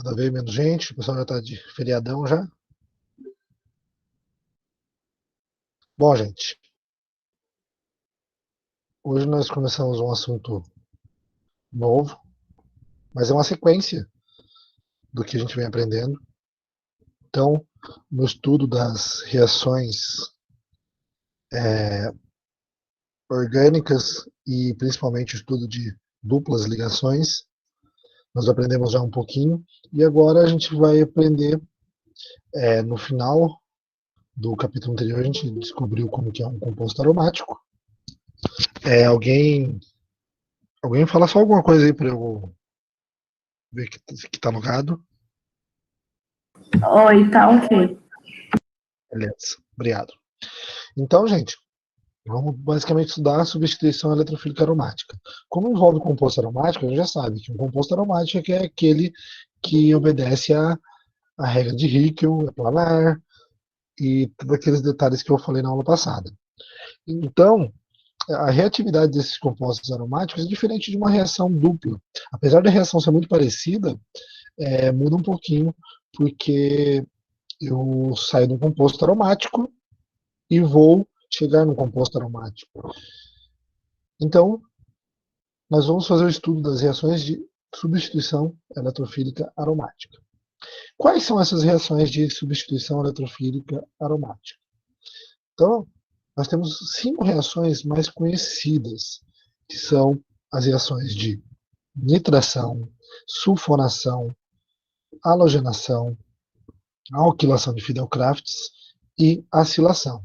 Cada vez menos gente, o pessoal já está de feriadão já. Bom, gente, hoje nós começamos um assunto novo, mas é uma sequência do que a gente vem aprendendo. Então, no estudo das reações orgânicas e principalmente o estudo de duplas ligações, nós aprendemos já um pouquinho e agora a gente vai aprender no final do capítulo anterior a gente descobriu como que é um composto aromático. Alguém fala só alguma coisa aí para eu ver que tá logado. Oi, tá ok. Beleza, obrigado. Então, gente, vamos basicamente estudar a substituição eletrofílica aromática. Como envolve composto aromático, a gente já sabe que um composto aromático é aquele que obedece à regra de Hickel, é planar, e todos aqueles detalhes que eu falei na aula passada. Então, a reatividade desses compostos aromáticos é diferente de uma reação dupla. Apesar da reação ser muito parecida, muda um pouquinho, porque eu saio de um composto aromático e vou chegar no composto aromático. Então, nós vamos fazer o estudo das reações de substituição eletrofílica aromática. Quais são essas reações de substituição eletrofílica aromática? Então, nós temos 5 reações mais conhecidas, que são as reações de nitração, sulfonação, halogenação, alquilação de Fidelcrafts e acilação.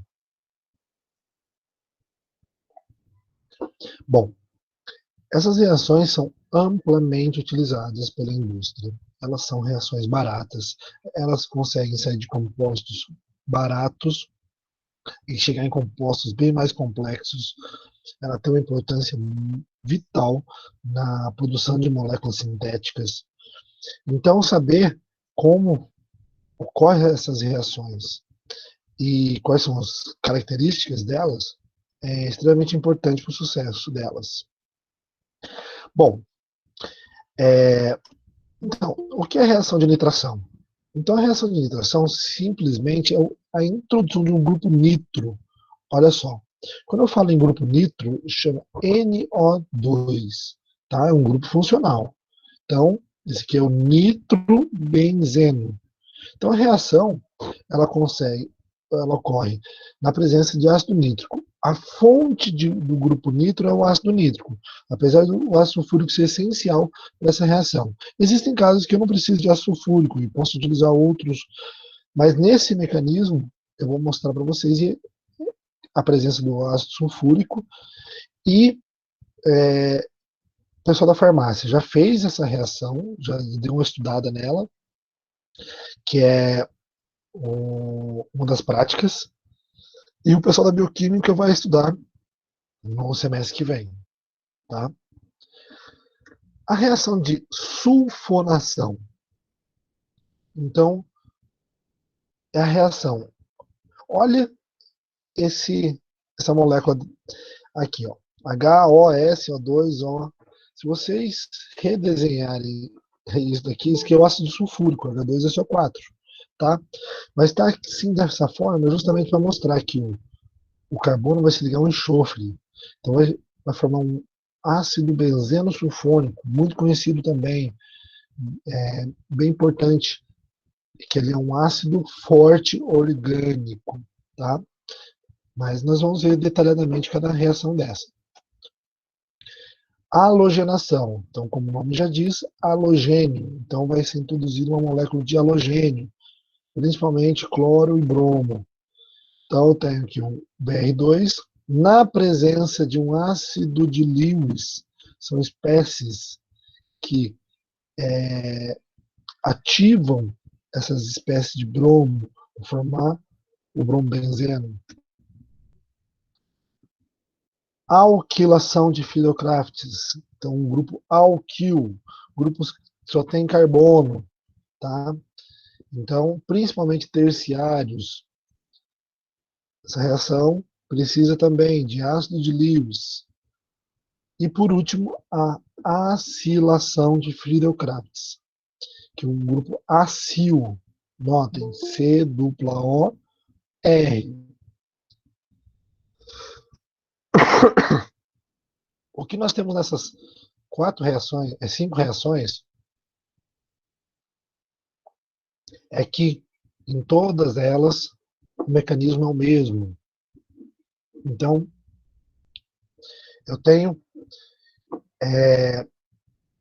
Bom, essas reações são amplamente utilizadas pela indústria. Elas são reações baratas, elas conseguem sair de compostos baratos e chegar em compostos bem mais complexos. Ela tem uma importância vital na produção de moléculas sintéticas. Então, saber como ocorrem essas reações e quais são as características delas é extremamente importante para o sucesso delas. Bom, então, o que é a reação de nitração? Então, a reação de nitração simplesmente é a introdução de um grupo nitro. Olha só, quando eu falo em grupo nitro, chama NO2, tá? É um grupo funcional. Então, esse aqui é o nitrobenzeno. Então, a reação, ela ocorre na presença de ácido nítrico. A fonte do grupo nitro é o ácido nítrico, apesar do ácido sulfúrico ser essencial para essa reação. Existem casos que eu não preciso de ácido sulfúrico e posso utilizar outros, mas nesse mecanismo eu vou mostrar para vocês a presença do ácido sulfúrico e o pessoal da farmácia já fez essa reação, já deu uma estudada nela, que é uma das práticas, e o pessoal da bioquímica vai estudar no semestre que vem. Tá? A reação de sulfonação. Então, é a reação. Olha essa molécula aqui, ó, HOSO2O. Se vocês redesenharem isso daqui, isso aqui é o ácido sulfúrico, H2SO4, tá? Mas está assim dessa forma justamente para mostrar que o carbono vai se ligar ao enxofre. Então vai formar um ácido benzeno sulfônico, muito conhecido também, bem importante, que ele é um ácido forte orgânico, tá? Mas nós vamos ver detalhadamente cada reação dessa. Halogenação. Então, como o nome já diz, halogênio. Então, vai ser introduzida uma molécula de halogênio, principalmente cloro e bromo. Então, eu tenho aqui um BR2 na presença de um ácido de Lewis. São espécies que ativam essas espécies de bromo para formar o brombenzeno. Alquilação de Fidelcrafts. Então, um grupo alquil, grupos que só tem carbono, tá? Então, principalmente terciários. Essa reação precisa também de ácido de Lewis. E, por último, a acilação de Fidelcrafts. que um grupo acil. Notem, C dupla O R. O que nós temos nessas cinco reações, é que em todas elas o mecanismo é o mesmo. Então, eu tenho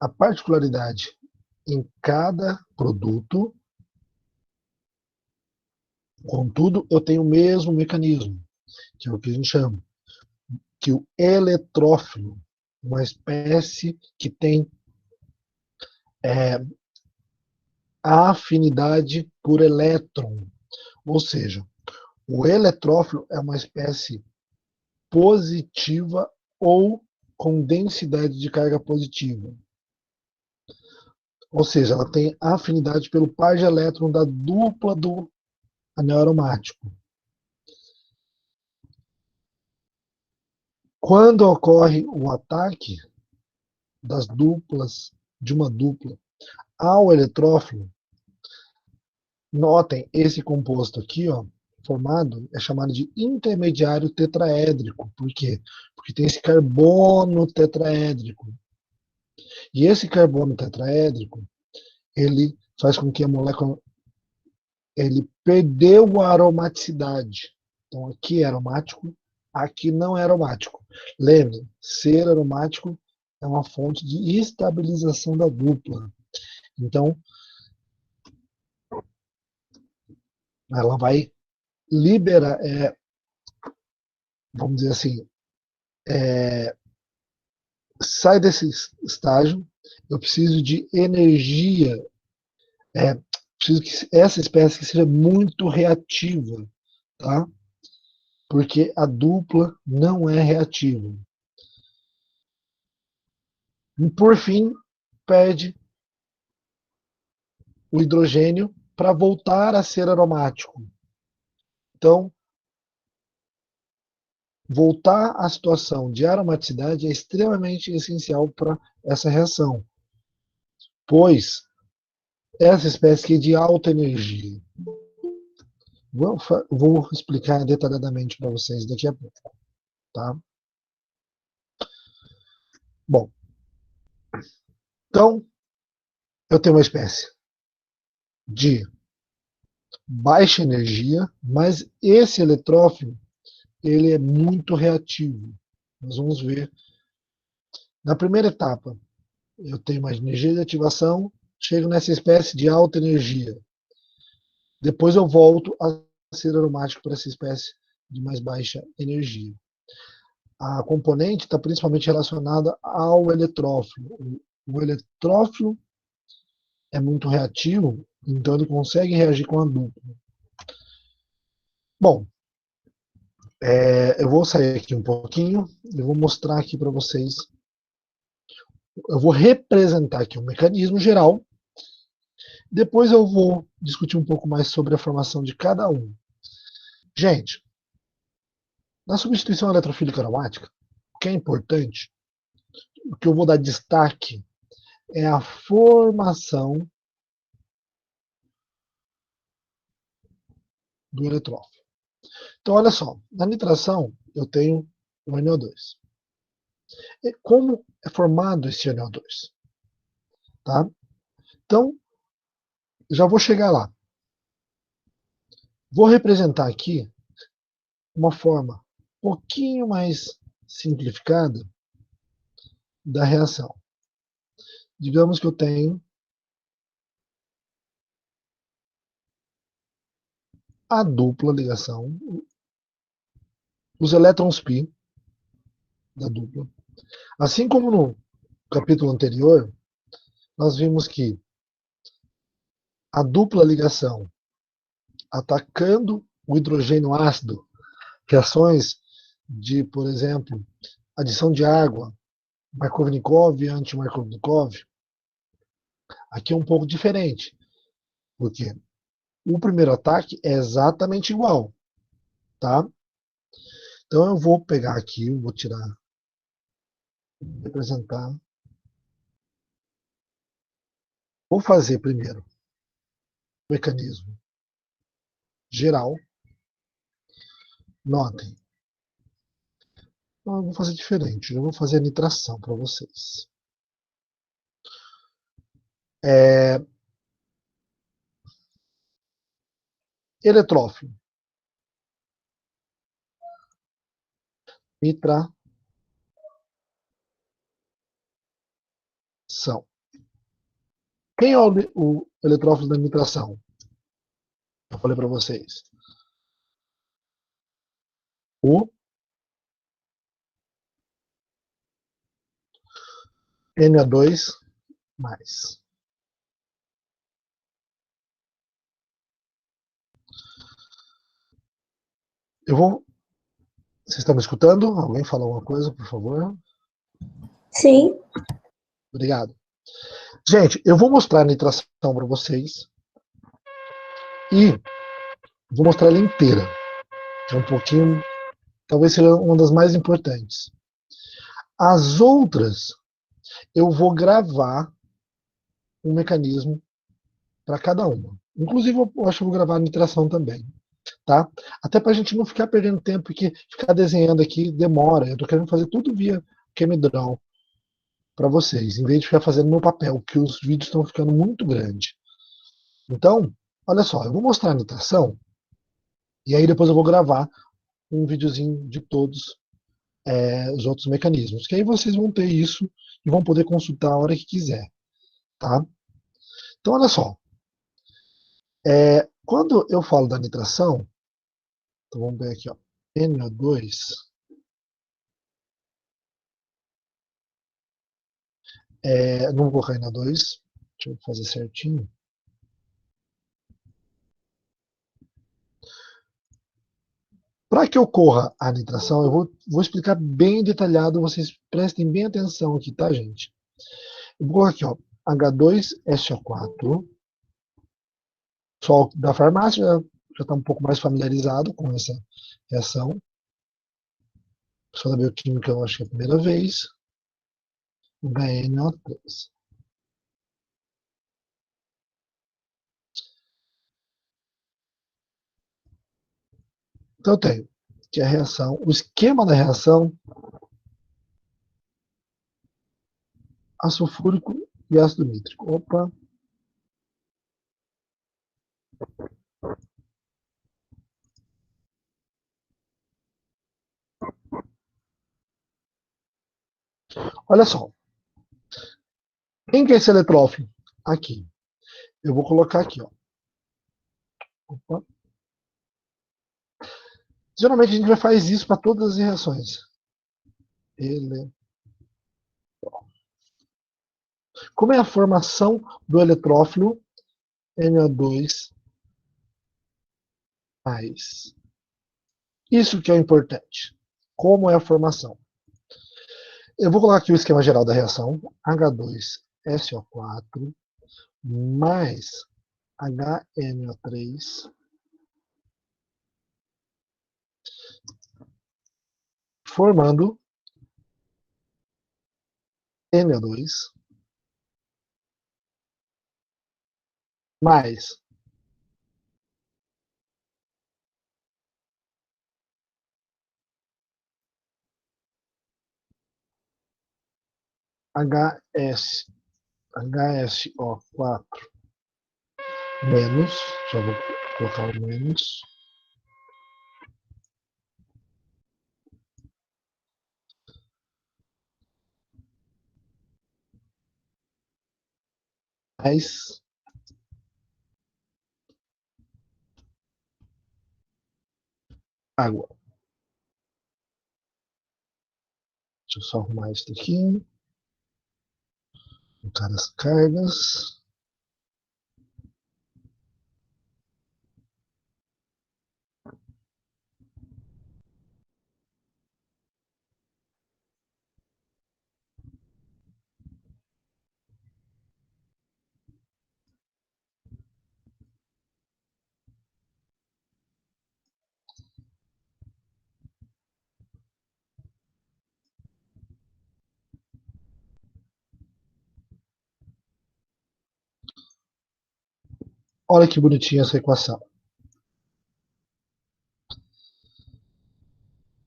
a particularidade em cada produto, contudo, eu tenho o mesmo mecanismo, que é o que a gente chama, que o eletrófilo, uma espécie que tem a afinidade por elétron, ou seja, o eletrófilo é uma espécie positiva ou com densidade de carga positiva. Ou seja, ela tem afinidade pelo par de elétron da dupla do anel aromático. Quando ocorre o ataque das duplas, de uma dupla ao eletrófilo, notem, esse composto aqui, ó, formado, é chamado de intermediário tetraédrico. Por quê? Porque tem esse carbono tetraédrico. E esse carbono tetraédrico, ele faz com que a molécula ele perdeu a aromaticidade. Então aqui é aromático, aqui não é aromático. Lembre, ser aromático é uma fonte de estabilização da dupla. Então, ela vai liberar, vamos dizer assim, sai desse estágio, eu preciso de energia, preciso que essa espécie seja muito reativa, tá? Porque a dupla não é reativa. E por fim, perde o hidrogênio para voltar a ser aromático. Então, voltar à situação de aromaticidade é extremamente essencial para essa reação, pois essa espécie é de alta energia. Vou explicar detalhadamente para vocês daqui a pouco. Tá? Bom, então eu tenho uma espécie de baixa energia, mas esse eletrófilo ele é muito reativo. Nós vamos ver. Na primeira etapa, eu tenho uma energia de ativação, chego nessa espécie de alta energia. Depois eu volto a ser aromático para essa espécie de mais baixa energia. A componente está principalmente relacionada ao eletrófilo. O eletrófilo é muito reativo, então ele consegue reagir com a dupla. Bom, eu vou sair aqui um pouquinho e vou mostrar aqui para vocês. Eu vou representar aqui um mecanismo geral. Depois eu vou discutir um pouco mais sobre a formação de cada um. Gente, na substituição eletrofílica aromática, o que é importante, o que eu vou dar destaque, é a formação do eletrófilo. Então, olha só, na nitração eu tenho o NO2. E como é formado esse NO2? Tá? Então, já vou chegar lá. Vou representar aqui uma forma um pouquinho mais simplificada da reação. Digamos que eu tenho a dupla ligação, os elétrons π da dupla. Assim como no capítulo anterior, nós vimos que a dupla ligação atacando o hidrogênio ácido, reações de, por exemplo, adição de água, Markovnikov e anti-Markovnikov, aqui é um pouco diferente, porque o primeiro ataque é exatamente igual, tá? Então eu vou pegar aqui, vou tirar, representar. Vou fazer primeiro mecanismo geral. Notem. Eu vou fazer diferente. Eu vou fazer a nitração para vocês. Eletrófilo. Nitração. Quem é o eletrófilo da nitração? Eu falei para vocês. O Na2 mais. Eu vou. Vocês estão me escutando? Alguém fala alguma coisa, por favor? Sim. Obrigado. Gente, eu vou mostrar a nitração para vocês. E vou mostrar ela inteira. Que é um pouquinho. Talvez seja uma das mais importantes. As outras, eu vou gravar um mecanismo para cada uma. Inclusive, eu acho que eu vou gravar a nitração também. Tá? Até para a gente não ficar perdendo tempo, porque ficar desenhando aqui demora. Eu estou querendo fazer tudo via CamDraw para vocês, em vez de ficar fazendo no papel, que os vídeos estão ficando muito grandes. Então, olha só, eu vou mostrar a nitração e aí depois eu vou gravar um videozinho de todos os outros mecanismos, que aí vocês vão ter isso e vão poder consultar a hora que quiser. Tá? Então, olha só. Quando eu falo da nitração, então vamos ver aqui, ó, NO2, não vou colocar NO2, deixa eu fazer certinho. Para que ocorra a nitração, eu vou explicar bem detalhado, vocês prestem bem atenção aqui, tá, gente? Eu vou colocar aqui, ó, H2SO4, só da farmácia já está um pouco mais familiarizado com essa reação. Só da bioquímica eu acho que é a primeira vez. HNO3. Então eu tenho que a reação, o esquema da reação, ácido sulfúrico e ácido nítrico. Opa. Olha só. Quem que é esse eletrófilo? Aqui. Eu vou colocar aqui, ó. Opa. Geralmente a gente já faz isso para todas as reações. Como é a formação do eletrófilo Na2+. Isso que é importante. Como é a formação? Eu vou colocar aqui o esquema geral da reação. H2SO4 mais HNO3 formando NO2 mais HSO4 menos, já vou colocar o menos, mais água. Deixa eu só arrumar isso aqui. Colocar as cargas. Olha que bonitinha essa equação.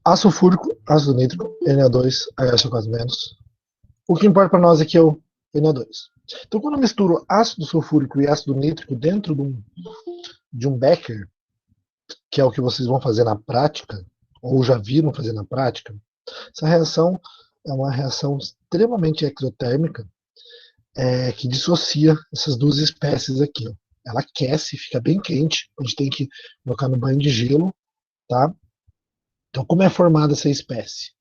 Ácido sulfúrico, ácido nítrico, Na2, HCO4-. O que importa para nós aqui é o Na2. Então, quando eu misturo ácido sulfúrico e ácido nítrico dentro de um becker, que é o que vocês vão fazer na prática, ou já viram fazer na prática, essa reação é uma reação extremamente exotérmica, que dissocia essas duas espécies aqui. Ó. Ela aquece, fica bem quente, a gente tem que colocar no banho de gelo, tá? Então, como é formada essa espécie?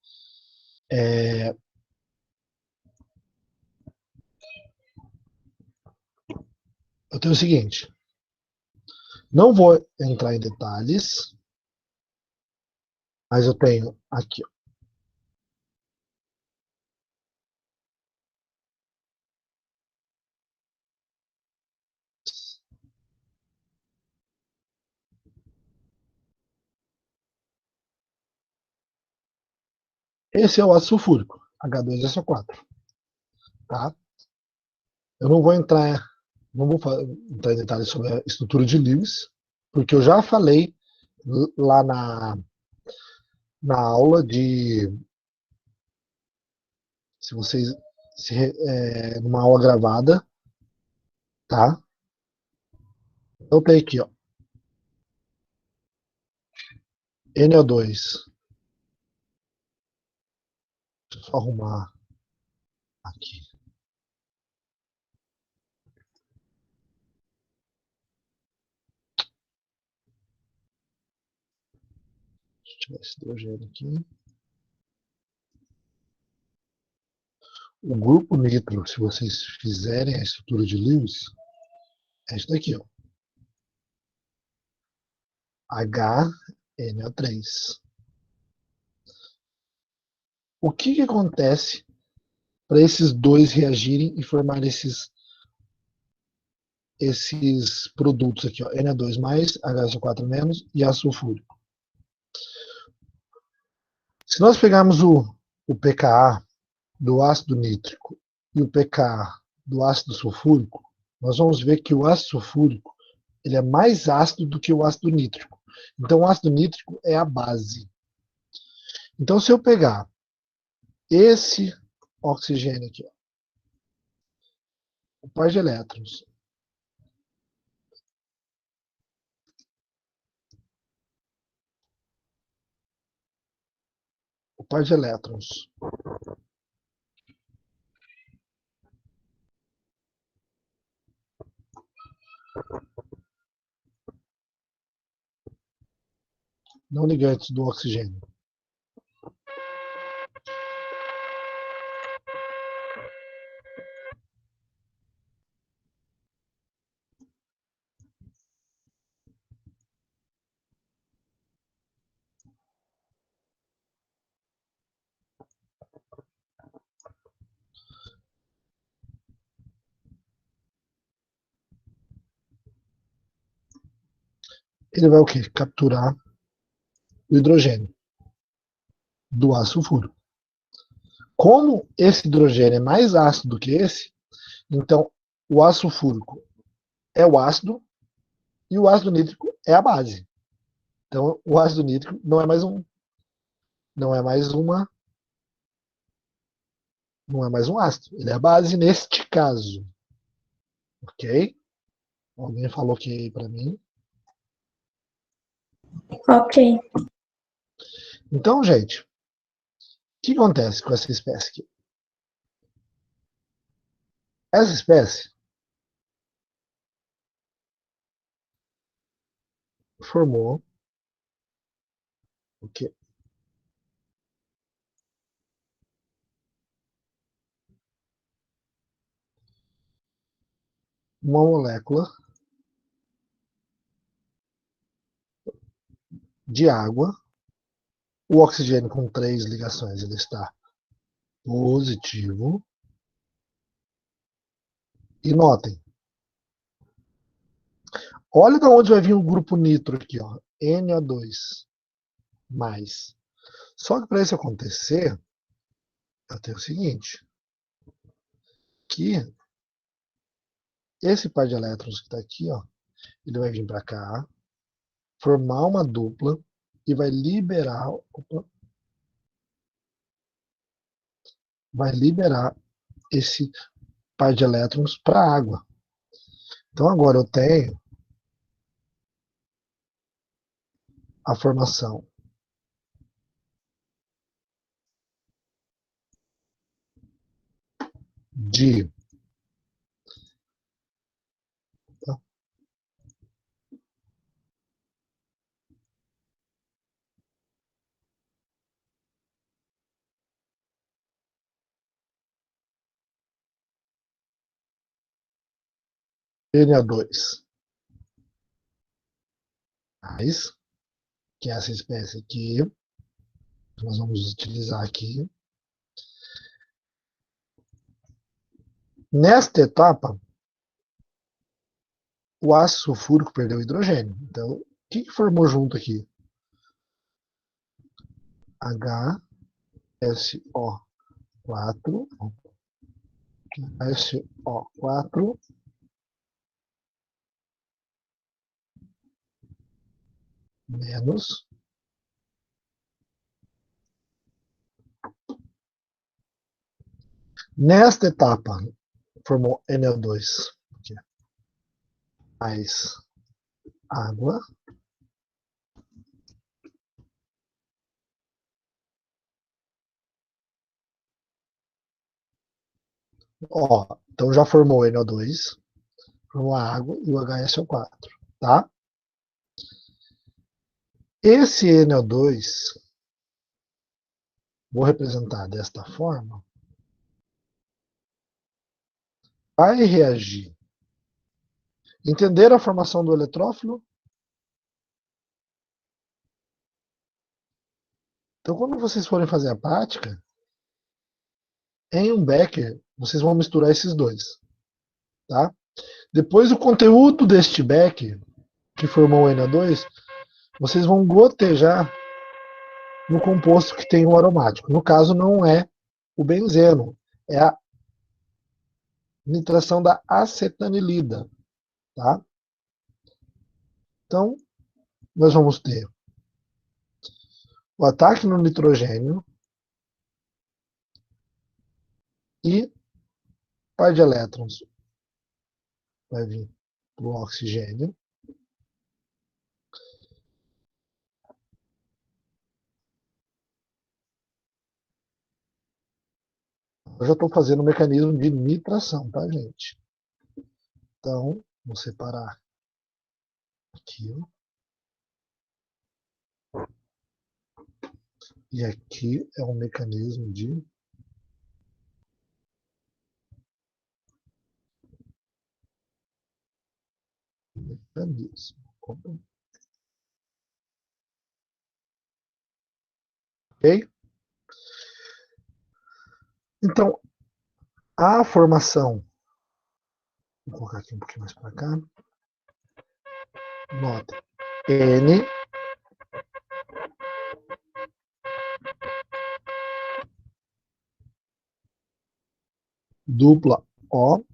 Eu tenho o seguinte, não vou entrar em detalhes, mas eu tenho aqui, ó, esse é o ácido sulfúrico, H2SO4, tá? Eu não vou entrar, entrar em detalhes sobre a estrutura de Lewis, porque eu já falei lá na aula de, se vocês, numa aula gravada, tá? Eu tenho aqui, ó, NO2, deixa eu só arrumar aqui. Deixa eu tirar esse hidrogênio aqui. O grupo nitro, se vocês fizerem a estrutura de Lewis, é isso daqui, ó. HNO3. O que acontece para esses dois reagirem e formar esses produtos aqui, ó, Na2+, HSO4- e ácido sulfúrico? Se nós pegarmos o pKa do ácido nítrico e o pKa do ácido sulfúrico, nós vamos ver que o ácido sulfúrico ele é mais ácido do que o ácido nítrico. Então, o ácido nítrico é a base. Então, se eu pegar esse oxigênio aqui, ó, o par de elétrons, o par de elétrons não ligantes do oxigênio, ele vai o quê? Capturar o hidrogênio do ácido sulfúrico. Como esse hidrogênio é mais ácido do que esse, então o ácido sulfúrico é o ácido e o ácido nítrico é a base. Então o ácido nítrico não é mais um ácido, ele é a base neste caso, ok? Alguém falou que para mim. Ok. Então, gente, o que acontece com essa espécie aqui? Essa espécie formou o quê? Uma molécula de água. O oxigênio com 3 ligações ele está positivo. E notem, olha de onde vai vir o grupo nitro aqui, ó, Na2+. Só que para isso acontecer, eu tenho o seguinte, que esse par de elétrons que está aqui, ó, Ele vai vir para cá, formar uma dupla e vai liberar esse par de elétrons para a água. Então agora eu tenho a formação de Na2, que é essa espécie aqui, que nós vamos utilizar aqui. Nesta etapa, o ácido sulfúrico perdeu hidrogênio. Então, o que formou junto aqui? HSO4, SO4 menos nesta etapa formou NO2 mais água. Ó, então já formou NO2, formou a água e o HSO4, tá? Esse NO2, vou representar desta forma, vai reagir. Entenderam a formação do eletrófilo? Então, quando vocês forem fazer a prática, em um becker, vocês vão misturar esses dois, tá? Depois, o conteúdo deste becker, que formou o NO2, vocês vão gotejar no composto que tem o aromático. No caso, não é o benzeno, é a nitração da acetanilida, tá? Então, nós vamos ter o ataque no nitrogênio e par de elétrons vai vir para o oxigênio. Eu já estou fazendo o mecanismo de nitração, tá, gente? Então, vou separar aqui, ó. E aqui é um mecanismo de mecanismo. Ok? Então, a formação, vou colocar aqui um pouquinho mais para cá. Nota, N dupla O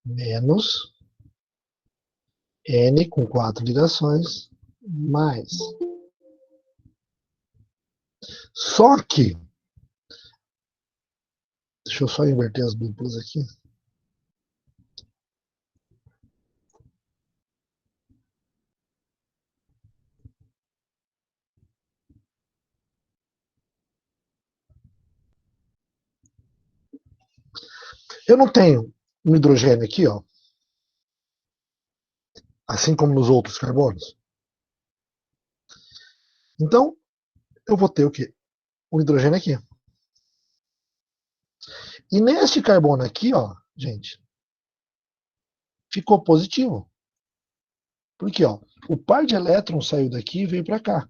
menos N com 4 ligações, mais. Só que, deixa eu só inverter as duplas aqui. Eu não tenho um hidrogênio aqui, ó, assim como nos outros carbonos. Então, eu vou ter o quê? Um hidrogênio aqui. E neste carbono aqui, ó, gente, ficou positivo. Porque, ó, o par de elétrons saiu daqui e veio para cá.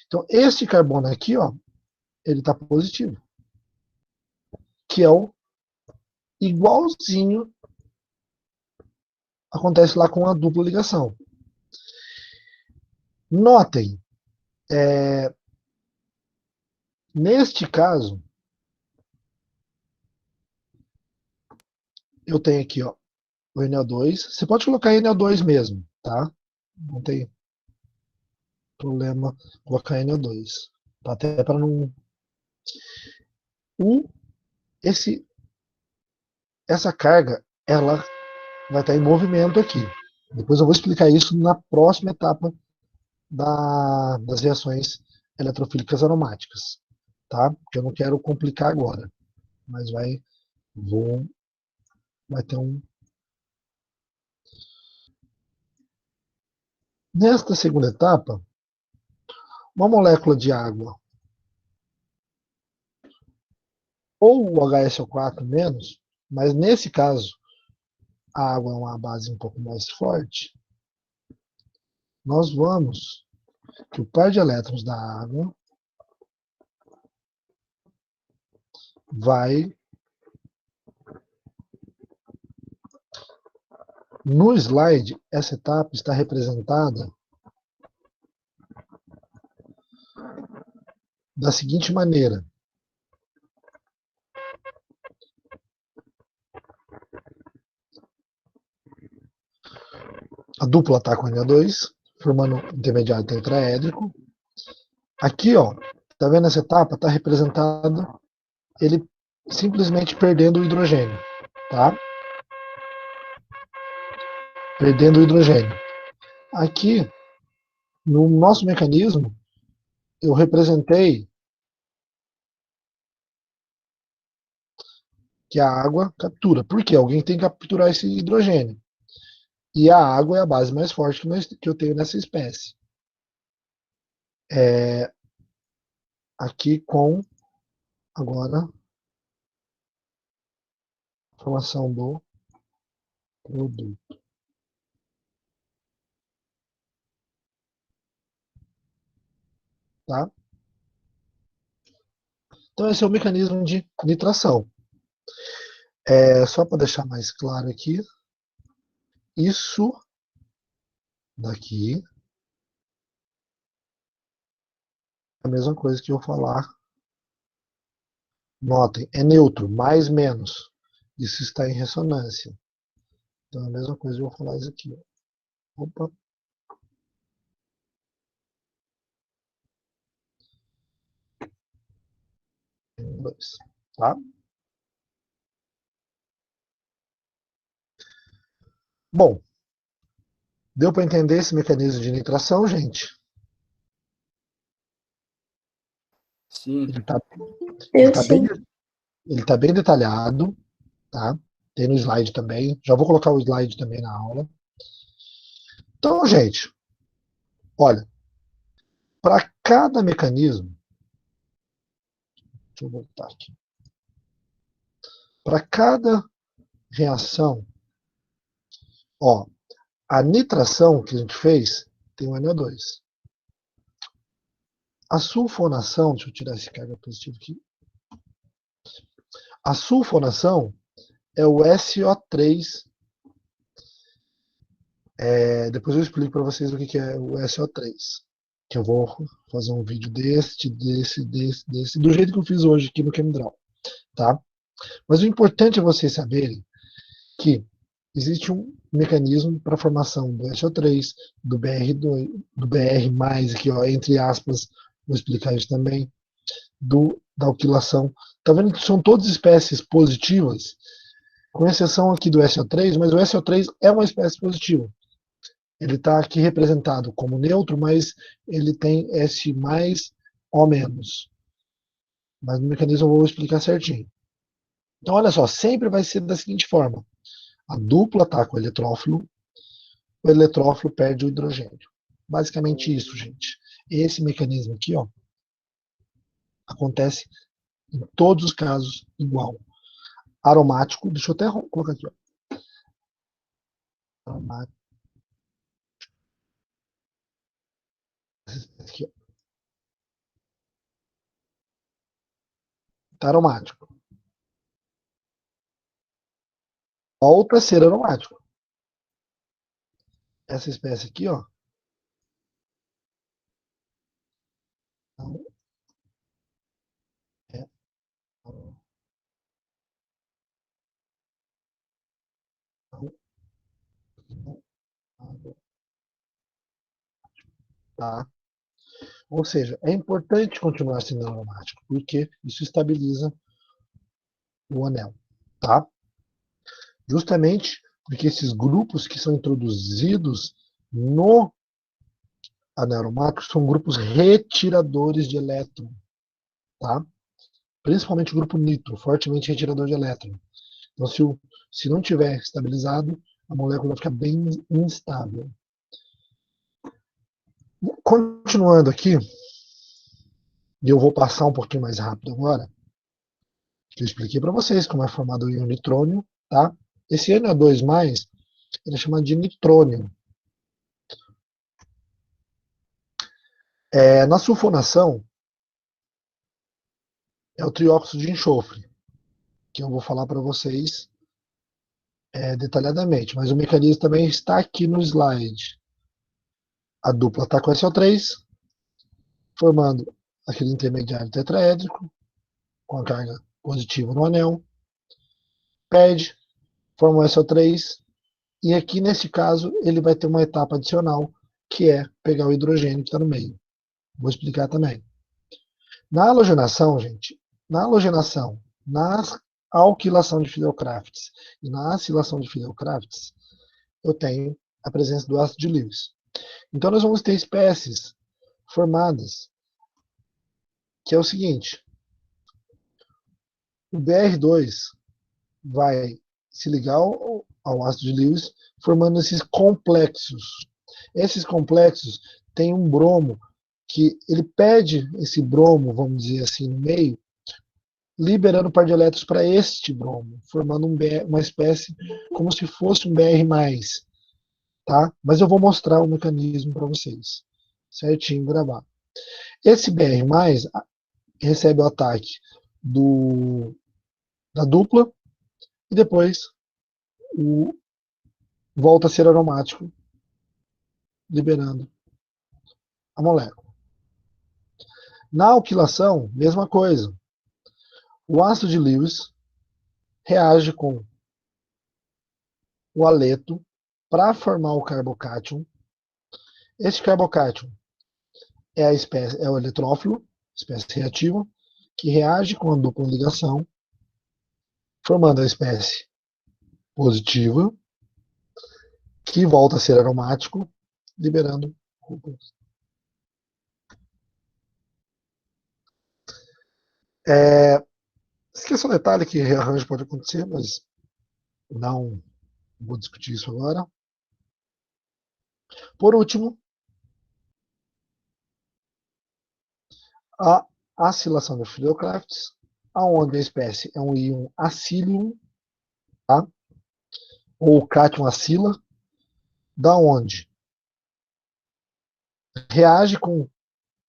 Então, este carbono aqui, ó, ele está positivo. Que é o igualzinho acontece lá com a dupla ligação. Notem, neste caso, eu tenho aqui, ó, o NO2. Você pode colocar NO2 mesmo, tá? Não tem problema colocar NO2. Tá? Até para não. Um, esse, essa carga, ela vai estar em movimento aqui. Depois eu vou explicar isso na próxima etapa das reações eletrofílicas aromáticas, tá? Porque eu não quero complicar agora, mas vai ter um. Nesta segunda etapa, uma molécula de água ou o HSO4 menos, mas nesse caso a água é uma base um pouco mais forte, nós vamos que o par de elétrons da água vai no slide, essa etapa está representada da seguinte maneira. A dupla está com Na2, formando um intermediário tetraédrico. Aqui, ó, tá vendo essa etapa? Está representado ele simplesmente perdendo o hidrogênio, tá? Perdendo o hidrogênio. Aqui, no nosso mecanismo, eu representei que a água captura. Por quê? Alguém tem que capturar esse hidrogênio. E a água é a base mais forte que eu tenho nessa espécie. Aqui com, agora, a formação do produto. Tá? Então, esse é o mecanismo de nitração. Só para deixar mais claro aqui, isso daqui é a mesma coisa que eu falar. Notem, é neutro, mais, menos. Isso está em ressonância. Então, é a mesma coisa que eu vou falar isso aqui. Opa. Dois. Tá? Bom, deu para entender esse mecanismo de nitração, gente? Sim. Ele está Eu sim. ele tá bem detalhado, tá? Tem no slide também. Já vou colocar o slide também na aula. Então, gente, olha, para cada mecanismo, deixa eu voltar aqui. Para cada reação, ó, a nitração que a gente fez tem um NO2. A sulfonação, deixa eu tirar esse carga positivo aqui. A sulfonação é o SO3. Depois eu explico para vocês o que é o SO3. Que eu vou fazer um vídeo desse, do jeito que eu fiz hoje aqui no ChemDraw. Tá? Mas o importante é vocês saberem que existe um mecanismo para a formação do SO3, do BR2, do BR+, aqui, ó, entre aspas, vou explicar isso também, da alquilação. Tá vendo que são todas espécies positivas, com exceção aqui do SO3, mas o SO3 é uma espécie positiva. Ele está aqui representado como neutro, mas ele tem S mais O menos. Mas no mecanismo eu vou explicar certinho. Então, olha só, sempre vai ser da seguinte forma. A dupla está com o eletrófilo perde o hidrogênio. Basicamente isso, gente. Esse mecanismo aqui, ó, acontece em todos os casos igual. Aromático, deixa eu até colocar aqui, ó. Aromático. Aqui, ó. Tá aromático. Volta a ser aromático. Essa espécie aqui, ó. É tá? Ou seja, é importante continuar sendo aromático, porque isso estabiliza o anel, tá? Justamente porque esses grupos que são introduzidos no anel aromático são grupos retiradores de elétron, tá? Principalmente o grupo nitro, fortemente retirador de elétron. Então, se não tiver estabilizado, a molécula fica bem instável. Continuando aqui, e eu vou passar um pouquinho mais rápido agora, que eu expliquei para vocês como é formado o íon nitrônio, tá? Esse Na2+, ele é chamado de nitrônio. Na sulfonação, é o trióxido de enxofre, que eu vou falar para vocês detalhadamente, mas o mecanismo também está aqui no slide. A dupla está com SO3, formando aquele intermediário tetraédrico, com a carga positiva no anel, perde, forma o SO3, e aqui nesse caso ele vai ter uma etapa adicional, que é pegar o hidrogênio que está no meio. Vou explicar também. Na halogenação, gente, na alquilação de Fidel-Crafts e na acilação de Fidel-Crafts, eu tenho a presença do ácido de Lewis. Então nós vamos ter espécies formadas, que é o seguinte: o Br2 vai se ligar ao ácido de Lewis, formando esses complexos. Esses complexos têm um bromo que ele pede esse bromo, vamos dizer assim, no meio, liberando par de elétrons para este bromo, formando uma espécie como se fosse um Br+, tá? Mas eu vou mostrar o mecanismo para vocês, certinho, gravar. Esse Br+, recebe o ataque da dupla e depois volta a ser aromático, liberando a molécula. Na alquilação, mesma coisa. O ácido de Lewis reage com o haleto para formar o carbocátion. Este carbocátion é o eletrófilo, espécie reativa, que reage com a dupla ligação, formando a espécie positiva, que volta a ser aromático, liberando rúpulas. Esqueça um detalhe que rearranjo pode acontecer, mas não vou discutir isso agora. Por último, a acilação de Fidel-Crafts, onde a espécie é um íon acílium, tá? Ou cátion acila, da onde reage com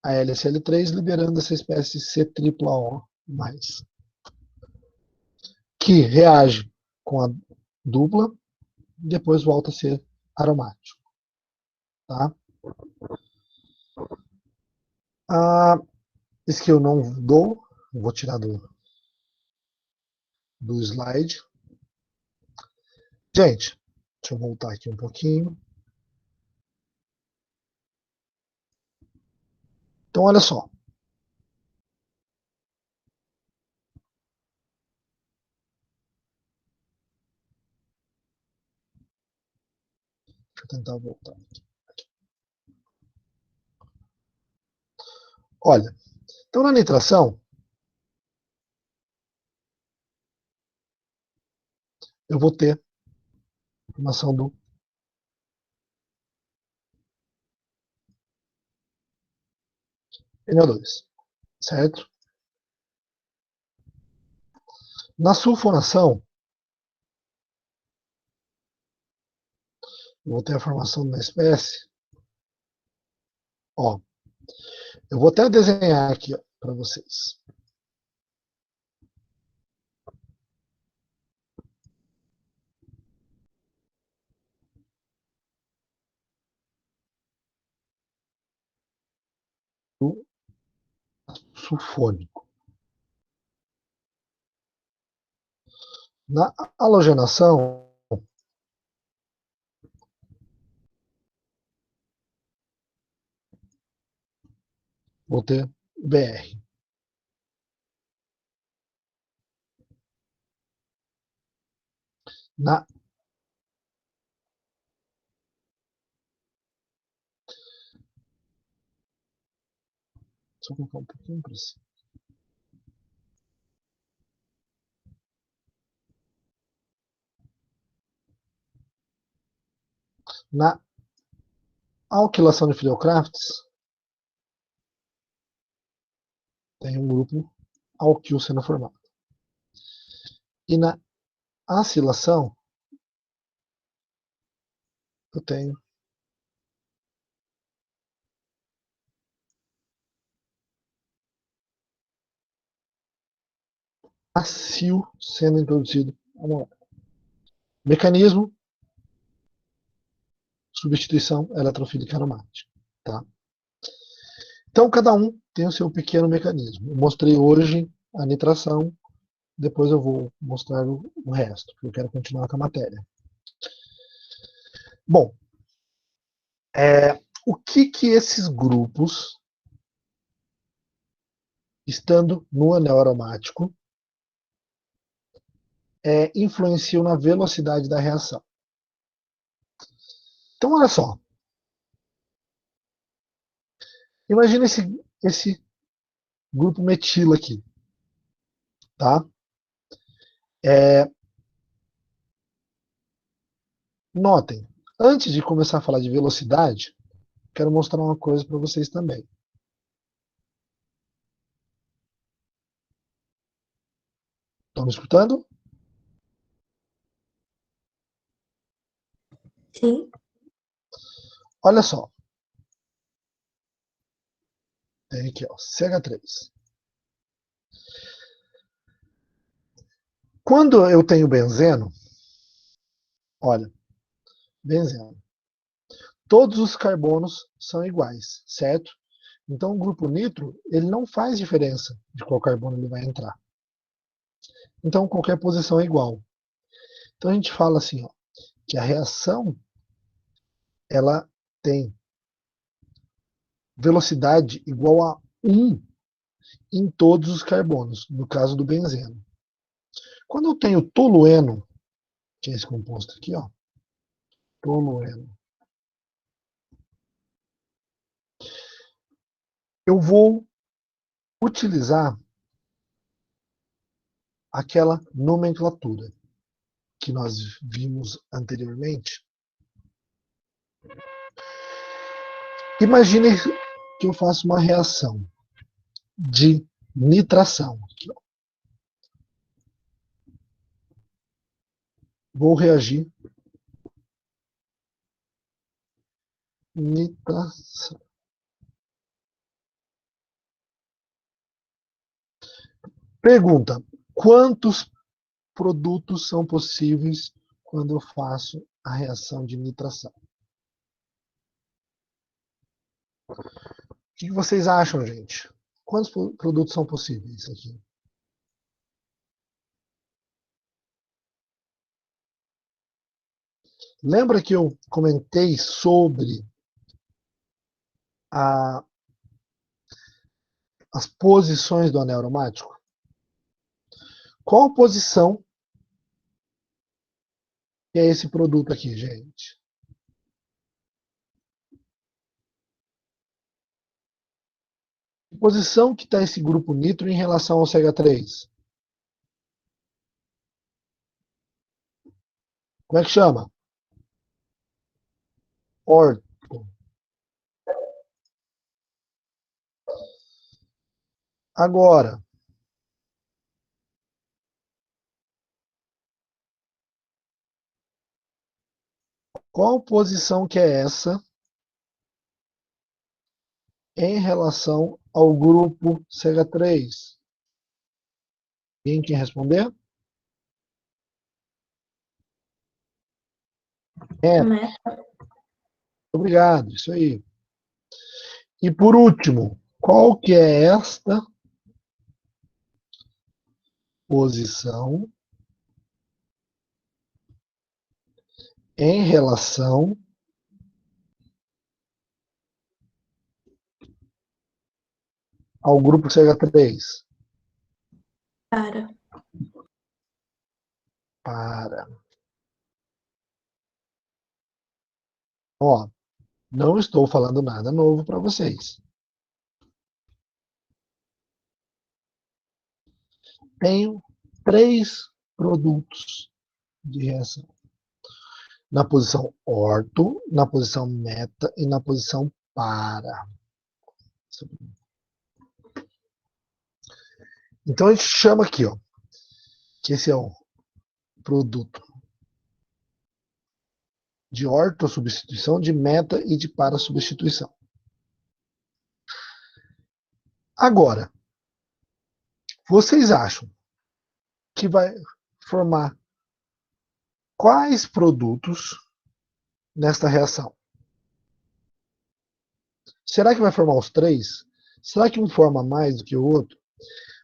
a LSL3, liberando essa espécie C-O, que reage com a dupla e depois volta a ser aromático. Tá? Esse que eu não dou, vou tirar do slide. Gente, deixa eu voltar aqui um pouquinho. Então, olha só. Deixa eu tentar voltar aqui. Olha, então na nitração, eu vou ter a formação do NO2, certo? Na sulfonação, eu vou ter a formação da espécie. Ó, eu vou até desenhar aqui para vocês. O sulfônico. Na halogenação, vou ter BR. Na Deixa eu colocar um pouquinho para cima. Na alquilação de Filocrafts, tem um grupo alquil sendo formado. E na acilação, eu tenho acil sendo introduzido. Mecanismo, substituição eletrofílica aromática. Tá? Então, cada um tem o seu pequeno mecanismo. Eu mostrei hoje a nitração, depois eu vou mostrar o resto, porque eu quero continuar com a matéria. Bom, o que esses grupos, estando no anel aromático, influenciam na velocidade da reação? Então, olha só. Imagina esse grupo metilo aqui. Tá? Notem, antes de começar a falar de velocidade, quero mostrar uma coisa para vocês também. Estão me escutando? Sim. Olha só. Tem aqui, ó, CH3. Quando eu tenho benzeno, olha, benzeno. Todos os carbonos são iguais, certo? Então o grupo nitro, ele não faz diferença de qual carbono ele vai entrar. Então qualquer posição é igual. Então a gente fala assim, ó, que a reação ela tem velocidade igual a 1 em todos os carbonos, no caso do benzeno. Quando eu tenho tolueno, que é esse composto aqui, ó, tolueno, eu vou utilizar aquela nomenclatura que nós vimos anteriormente. Imagine que eu faço uma reação de nitração. Vou reagir nitração. Pergunta: quantos produtos são possíveis quando eu faço a reação de nitração? O que vocês acham, gente? Quantos produtos são possíveis aqui? Lembra que eu comentei sobre as posições do anel aromático? Qual posição que é esse produto aqui, gente? Que posição que está esse grupo nitro em relação ao CH3? Como é que chama? Orto. Agora, qual posição que é essa em relação ao grupo CH3? Quem quer responder? Obrigado, isso aí. E por último, qual que é esta posição em relação ao grupo CH3? Para. Para. Ó, não estou falando nada novo para vocês. Tenho 3 produtos de reação. Na posição orto, na posição meta e na posição para. Então a gente chama aqui, ó, que esse é o produto de orto substituição, de meta e de para substituição. Agora, vocês acham que vai formar quais produtos nesta reação? Será que vai formar os 3? Será que um forma mais do que o outro?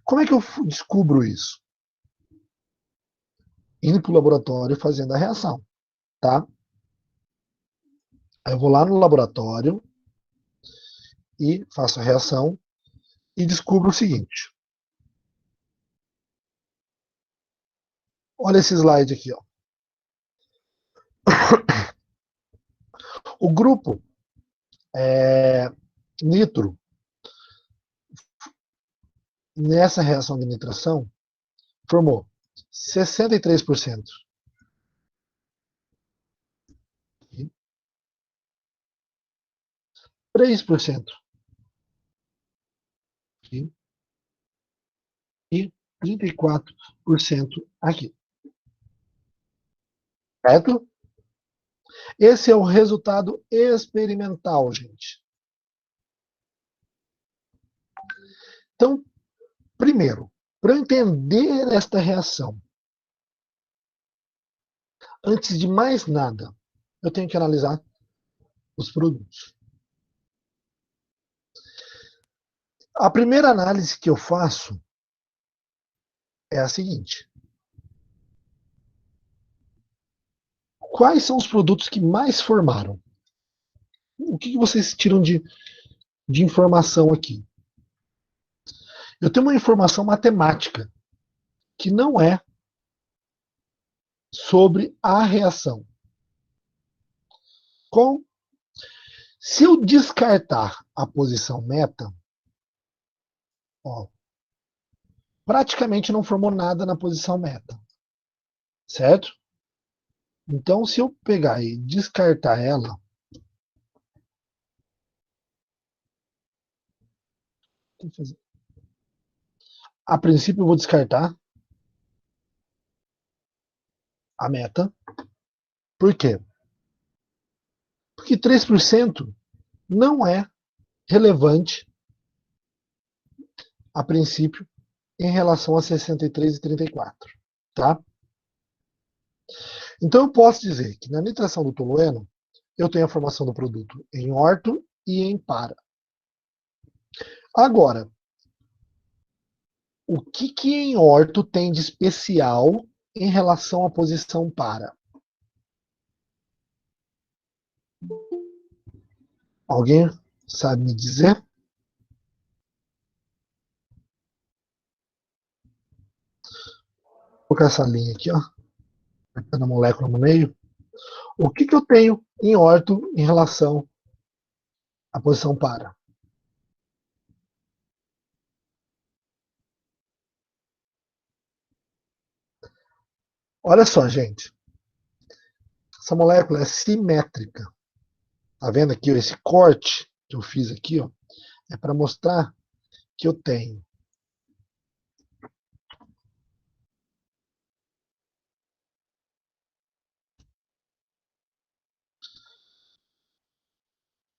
Como é que eu descubro isso? Indo para o laboratório e fazendo a reação, tá? Aí eu vou lá no laboratório e faço a reação e descubro o seguinte. Olha esse slide aqui, ó. O grupo nitro, nessa reação de nitração, formou 63%. 3%. Aqui. E 34% aqui. Certo? Esse é o resultado experimental, gente. Então, primeiro, para eu entender esta reação, antes de mais nada, eu tenho que analisar os produtos. A primeira análise que eu faço é a seguinte. Quais são os produtos que mais formaram? O que vocês tiram de informação aqui? Eu tenho uma informação matemática que não é sobre a reação. Se eu descartar a posição meta, ó, praticamente não formou nada na posição meta, certo? Então, se eu pegar e descartar ela, a princípio eu vou descartar a meta. Por quê? Porque 3% não é relevante a princípio em relação a 63 e 34, tá? Então eu posso dizer que na nitração do tolueno eu tenho a formação do produto em orto e em para. Agora, o que em orto tem de especial em relação à posição para? Alguém sabe me dizer? Vou colocar essa linha aqui, ó, na molécula no meio. O que eu tenho em orto em relação à posição para? Olha só, gente. Essa molécula é simétrica. Tá vendo aqui, ó, esse corte que eu fiz aqui, ó, é para mostrar que eu tenho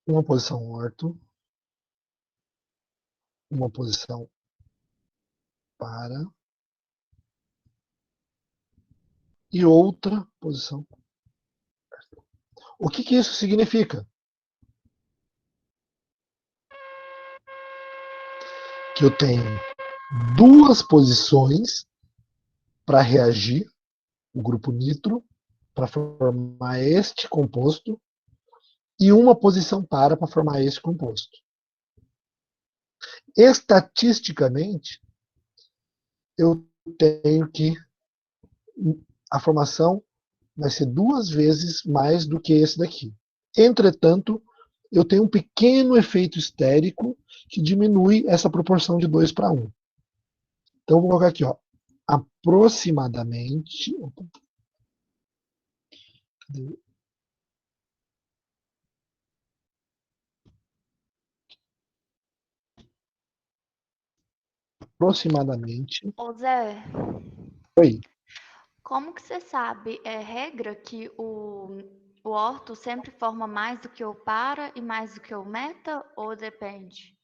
uma posição orto, uma posição para e outra posição. O que isso significa? Que eu tenho 2 posições para reagir, o grupo nitro, para formar este composto, e uma posição para formar este composto. estatisticamente, eu tenho que a formação vai ser 2 vezes mais do que esse daqui. Entretanto, eu tenho um pequeno efeito estérico que diminui essa proporção de 2 para 1. Então, eu vou colocar aqui, ó, aproximadamente. Aproximadamente. Ô Zé, Oi. como que você sabe? É regra que o orto sempre forma mais do que o para e mais do que o meta? Ou depende?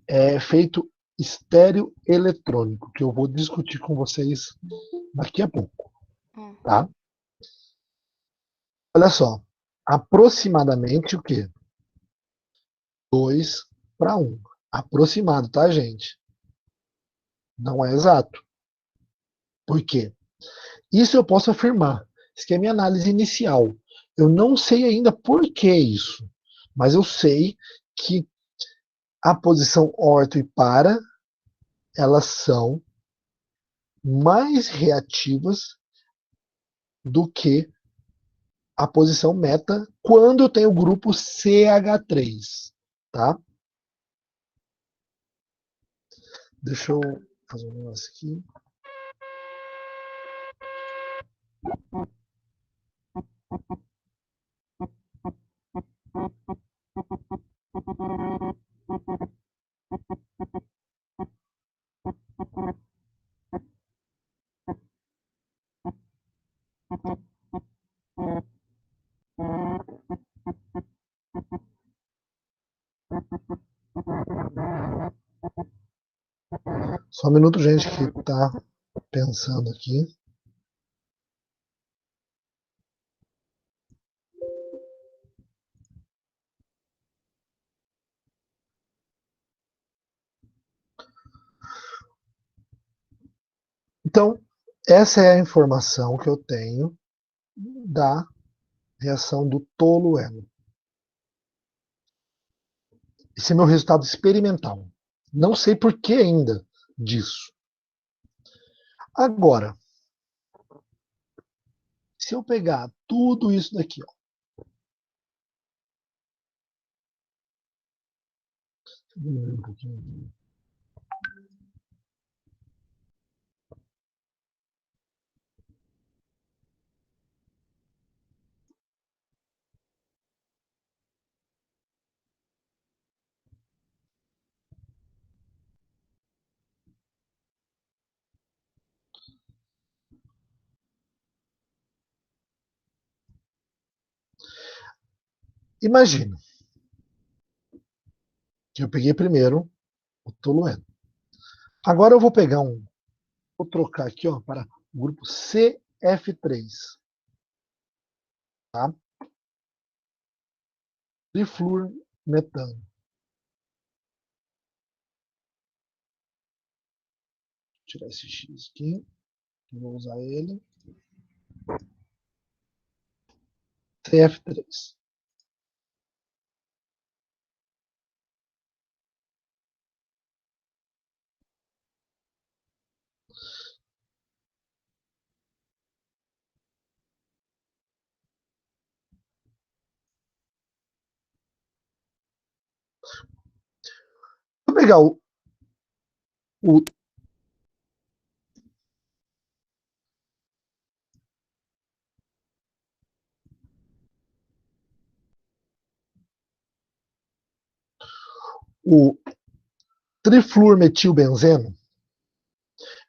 É feito estéreo eletrônico, que eu vou discutir com vocês daqui a pouco, Hum. tá? Olha só, aproximadamente o quê? 2 para 1. Aproximado, tá, gente? Não é exato. Por quê? Isso eu posso afirmar. Isso aqui é a minha análise inicial. Eu não sei ainda por que isso, mas eu sei que a posição orto e para, elas são mais reativas do que a posição meta quando eu tenho o grupo CH3, tá? Deixa eu fazer um negócio aqui. Só um minuto, gente, que tá pensando aqui. Então, essa é a informação que eu tenho da reação do tolueno. Esse é meu resultado experimental. Não sei por que ainda disso. Agora, se eu pegar tudo isso daqui, ó, um pouquinho. Imagina que eu peguei primeiro o tolueno. Agora eu vou pegar vou trocar aqui, ó, para o grupo CF3, tá? Trifluormetano. Vou tirar esse X aqui, vou usar ele. CF3. Vou pegar o o trifluormetilbenzeno,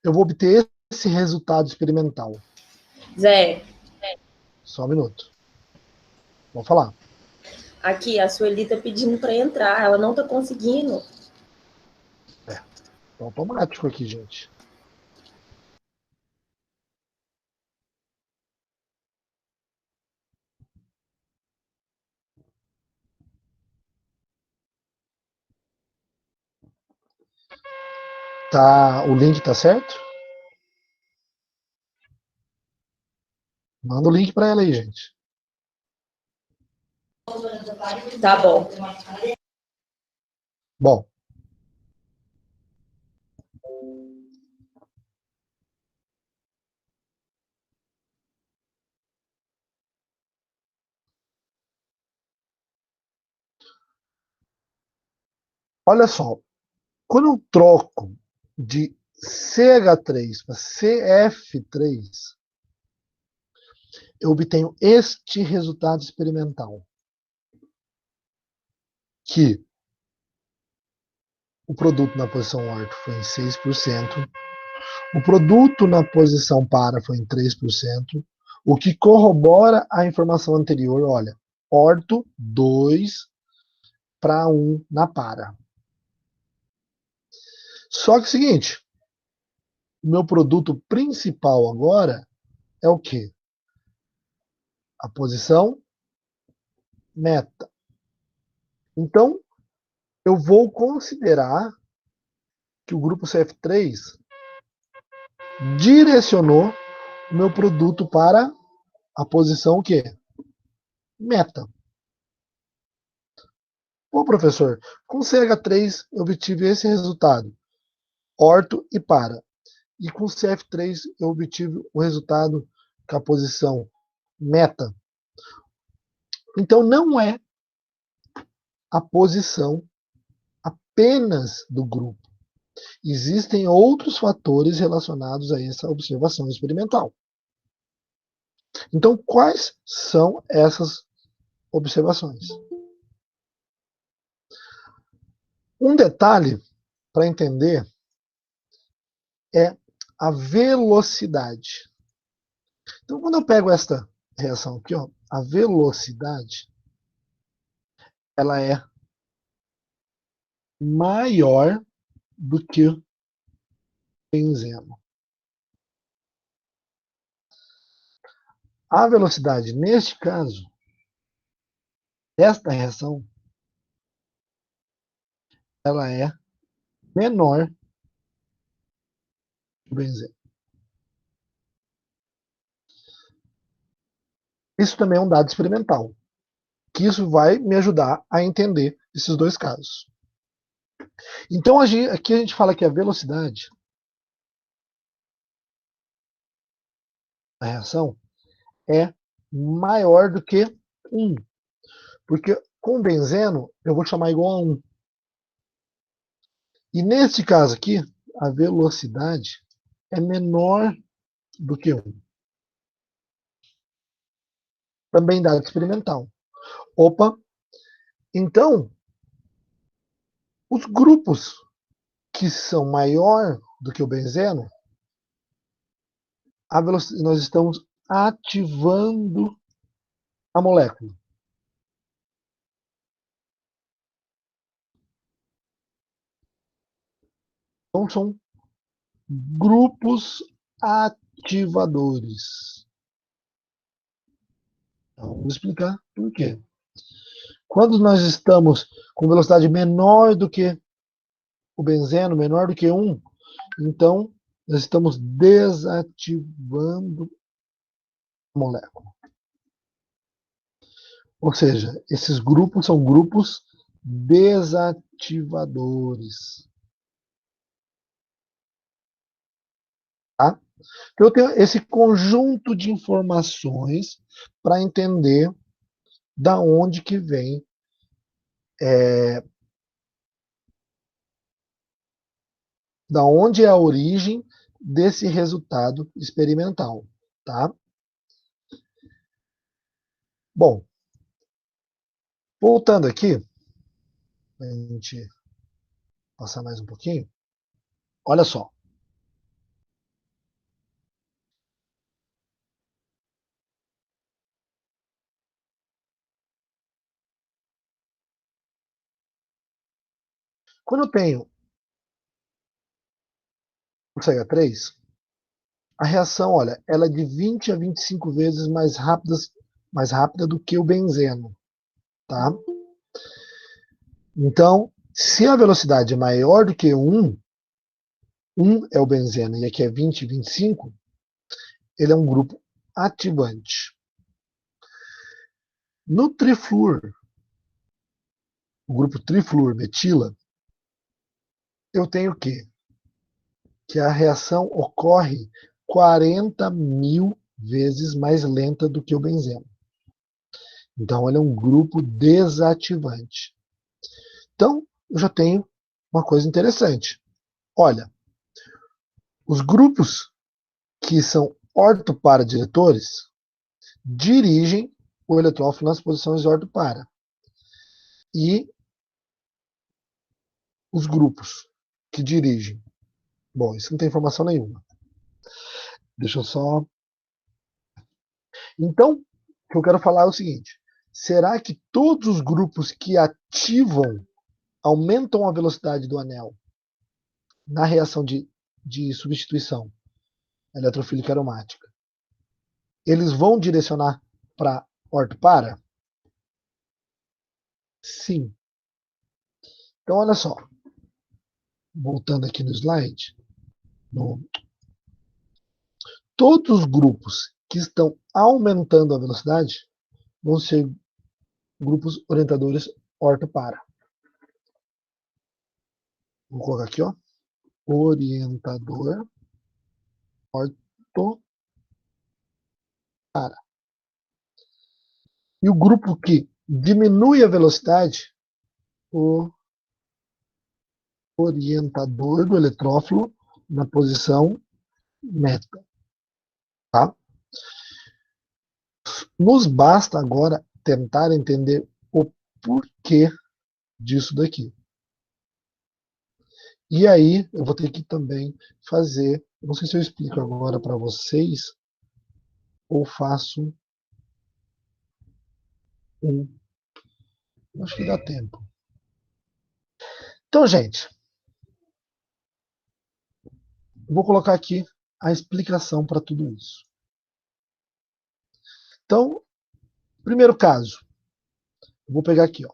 eu vou obter esse resultado experimental. Zé. Só um minuto. Vou falar. Aqui, a Sueli tá pedindo para entrar, ela não tá conseguindo. É automático aqui, gente. Tá, o link tá certo? Manda o link para ela aí, gente. Tá bom. Bom, Olha só, quando eu troco de CH3 para CF3, eu obtenho este resultado experimental, que o produto na posição orto foi em 6%, o produto na posição para foi em 3%, o que corrobora a informação anterior, olha, orto 2 para 1 na para. Só que é o seguinte, o meu produto principal agora é o quê? A posição meta. Então, eu vou considerar que o grupo CF3 direcionou o meu produto para a posição o quê? Meta. Pô, professor, com CH3 eu obtive esse resultado, orto e para. E com CF3 eu obtive o resultado com a posição meta. Então não é a posição apenas do grupo. Existem outros fatores relacionados a essa observação experimental. Então, quais são essas observações? Um detalhe para entender é a velocidade. Então, quando eu pego esta reação aqui, ó, a velocidade, ela é maior do que o benzeno. A velocidade, neste caso, desta reação, ela é menor que o benzeno. Isso também é um dado experimental, que isso vai me ajudar a entender esses dois casos. Então, aqui a gente fala que a velocidade da reação é maior do que 1. Porque com benzeno, eu vou chamar igual a 1. E neste caso aqui, a velocidade é menor do que 1. Também dado experimental. Opa! Então, os grupos que são maior do que o benzeno, nós estamos ativando a molécula. Então, são grupos ativadores. Então, vamos explicar por quê. Quando nós estamos com velocidade menor do que o benzeno, menor do que 1, então nós estamos desativando a molécula. Ou seja, esses grupos são grupos desativadores. Tá? Então, eu tenho esse conjunto de informações para entender da onde que vem da onde é a origem desse resultado experimental, tá? Bom, voltando aqui, a gente passar mais um pouquinho. Olha só. Quando eu tenho o CH3, a reação, olha, ela é de 20 a 25 vezes mais rápida do que o benzeno, tá? Então, se a velocidade é maior do que 1 é o benzeno e aqui é 20, 25, ele é um grupo ativante. No trifluor, o grupo trifluormetila, eu tenho o quê? Que a reação ocorre 40.000 vezes mais lenta do que o benzeno. Então, ele é um grupo desativante. Então, eu já tenho uma coisa interessante. Olha, os grupos que são ortoparadiretores dirigem o eletrófilo nas posições ortopara. E os grupos que dirigem... Bom, isso não tem informação nenhuma. Deixa eu só... Então, o que eu quero falar é o seguinte. Será que todos os grupos que ativam, aumentam a velocidade do anel na reação de substituição eletrofílica aromática, eles vão direcionar para ortopara? Sim. Então, olha só. Voltando aqui no slide. Todos os grupos que estão aumentando a velocidade vão ser grupos orientadores ortopara. Vou colocar aqui, ó. Orientador ortopara. E o grupo que diminui a velocidade, o orientador do eletrófilo na posição meta. Tá? Nos basta agora tentar entender o porquê disso daqui. E aí, eu vou ter que também fazer, não sei se eu explico agora para vocês, ou faço acho que dá tempo. Então, gente, eu vou colocar aqui a explicação para tudo isso. Então, primeiro caso, eu vou pegar aqui, ó.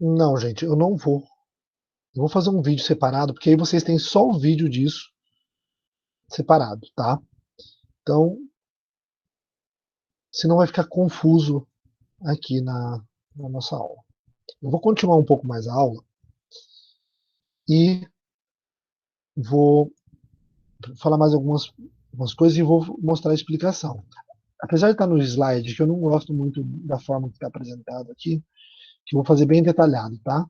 Não, gente, eu não vou. Eu vou fazer um vídeo separado, porque aí vocês têm só o vídeo disso separado, tá? Então, senão vai ficar confuso aqui na nossa aula. Eu vou continuar um pouco mais a aula e vou falar mais algumas coisas e vou mostrar a explicação. Apesar de estar no slide, que eu não gosto muito da forma que está apresentado aqui, que eu vou fazer bem detalhado, tá?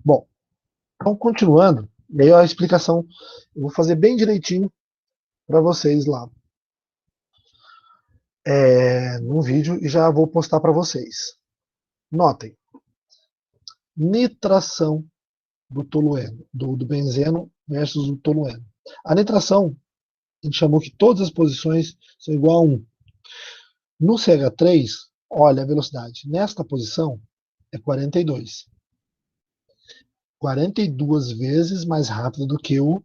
Bom, então continuando, e aí a explicação eu vou fazer bem direitinho para vocês lá no vídeo e já vou postar para vocês. Notem, nitração do tolueno, do benzeno versus o tolueno. A nitração, a gente chamou que todas as posições são igual a 1. No CH3, olha a velocidade. Nesta posição é 42. 42 vezes mais rápido do que o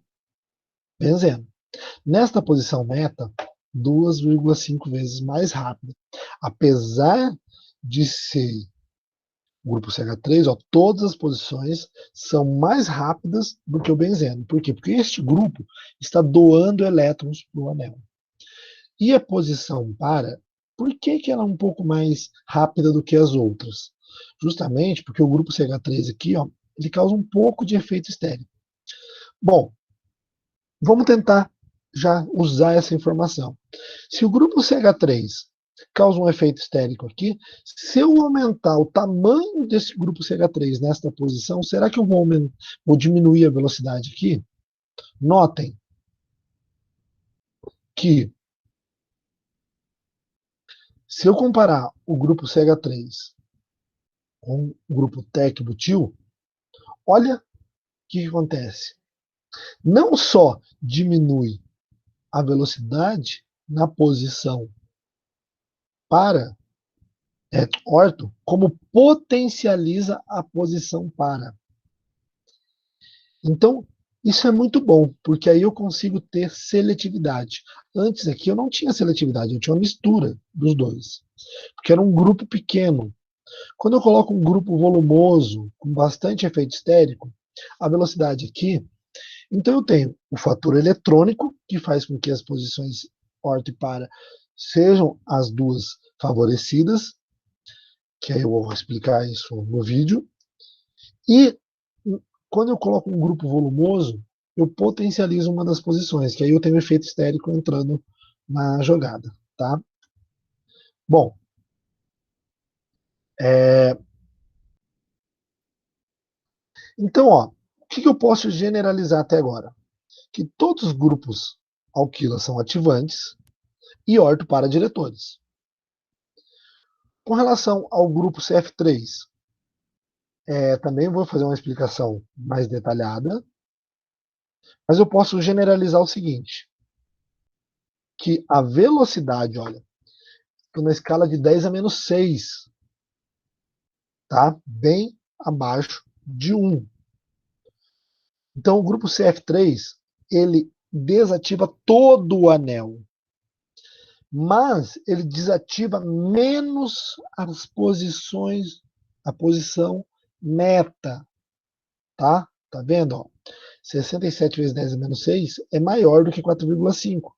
benzeno. Nesta posição meta, 2,5 vezes mais rápido. Apesar de ser o grupo CH3, ó, todas as posições são mais rápidas do que o benzeno. Por quê? Porque este grupo está doando elétrons para o anel. E a posição para, por que ela é um pouco mais rápida do que as outras? Justamente porque o grupo CH3 aqui, ó, ele causa um pouco de efeito estéreo. Bom, vamos tentar já usar essa informação. Se o grupo CH3 causa um efeito estérico aqui, se eu aumentar o tamanho desse grupo CH3 nesta posição, será que eu vou diminuir a velocidade aqui? Notem que se eu comparar o grupo CH3 com o grupo TEC-butil, olha o que acontece. Não só diminui a velocidade na posição para orto, como potencializa a posição para. Então, isso é muito bom, porque aí eu consigo ter seletividade. Antes aqui eu não tinha seletividade, eu tinha uma mistura dos dois, porque era um grupo pequeno. Quando eu coloco um grupo volumoso, com bastante efeito estérico, a velocidade aqui, então eu tenho o fator eletrônico, que faz com que as posições orto e para sejam as duas favorecidas, que aí eu vou explicar isso no vídeo, e quando eu coloco um grupo volumoso, eu potencializo uma das posições, que aí eu tenho o efeito estérico entrando na jogada, tá? Bom, então, ó, o que eu posso generalizar até agora? Que todos os grupos alquila são ativantes e orto para diretores. Com relação ao grupo CF3, também vou fazer uma explicação mais detalhada, mas eu posso generalizar o seguinte, que a velocidade, olha, estou na escala de 10 a menos 6, tá? Bem abaixo de 1. Então, o grupo CF3, ele desativa todo o anel, mas ele desativa menos as posições, a posição meta, tá? Tá vendo? Ó? 67 vezes 10 a menos 6 é maior do que 4,5,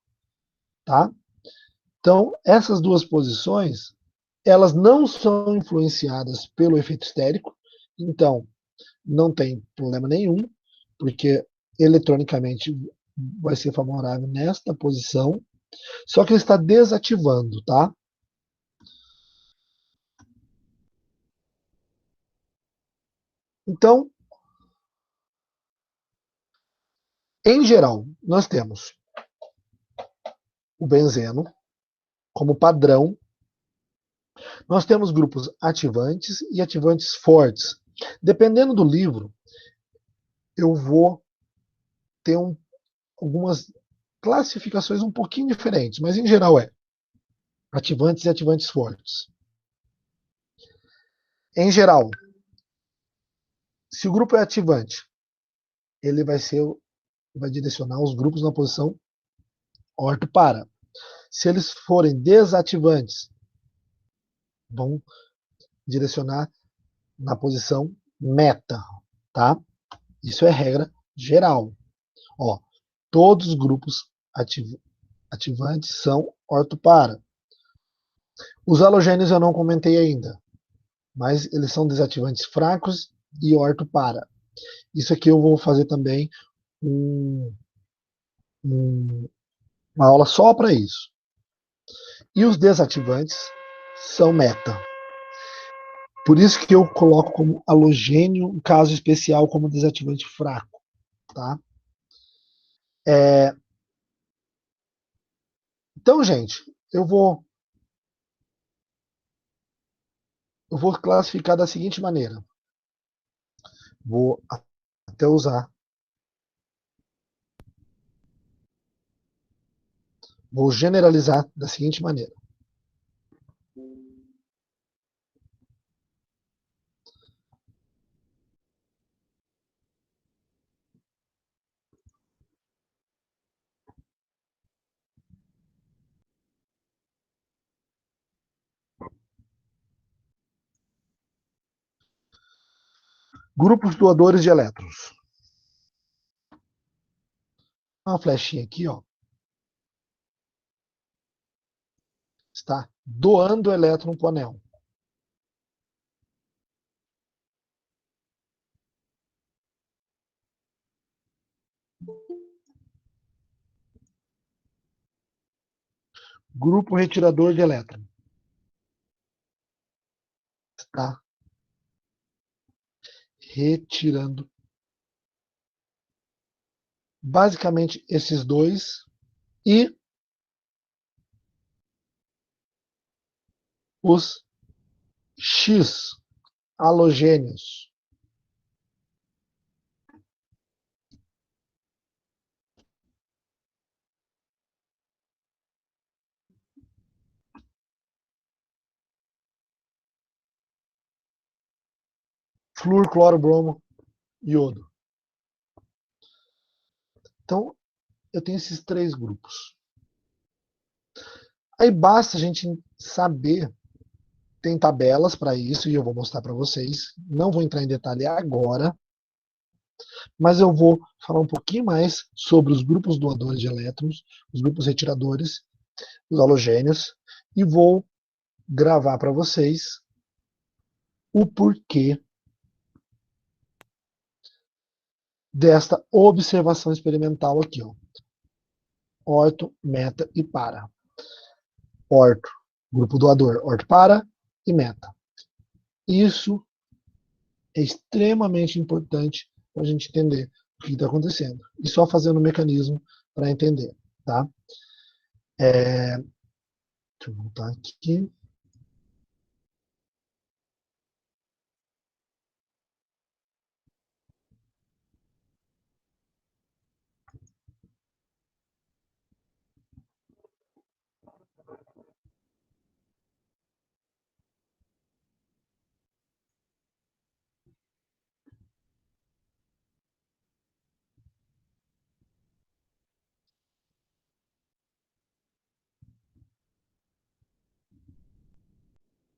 tá? Então, essas duas posições, elas não são influenciadas pelo efeito estérico, então não tem problema nenhum, porque eletronicamente vai ser favorável nesta posição, só que ele está desativando, tá? Então, em geral, nós temos o benzeno como padrão. Nós temos grupos ativantes e ativantes fortes. Dependendo do livro, eu vou ter algumas classificações um pouquinho diferentes, mas em geral é ativantes e ativantes fortes. Em geral, se o grupo é ativante, ele vai direcionar os grupos na posição orto para. Se eles forem desativantes, vão direcionar na posição meta, tá? Isso é regra geral. Ó, todos os grupos ativantes são orto para. Os halogênios eu não comentei ainda, mas eles são desativantes fracos e orto para. Isso aqui eu vou fazer também uma aula só para isso. E os desativantes são meta. Por isso que eu coloco como halogênio um caso especial como desativante fraco, tá? Então, gente, eu vou classificar da seguinte maneira. Vou até usar. Vou generalizar da seguinte maneira. Grupos doadores de elétrons. Uma flechinha aqui, ó. Está doando elétron para o anel. Grupo retirador de elétron. Está retirando basicamente esses dois e os X halogênios. Flúor, cloro, bromo, iodo. Então, eu tenho esses três grupos. Aí basta a gente saber, tem tabelas para isso, e eu vou mostrar para vocês. Não vou entrar em detalhe agora, mas eu vou falar um pouquinho mais sobre os grupos doadores de elétrons, os grupos retiradores os halogênios, e vou gravar para vocês o porquê desta observação experimental aqui, ó. Orto, meta e para. Orto, grupo doador, orto para e meta. Isso é extremamente importante para a gente entender o que está acontecendo. E só fazendo o mecanismo para entender, tá? Deixa eu voltar aqui.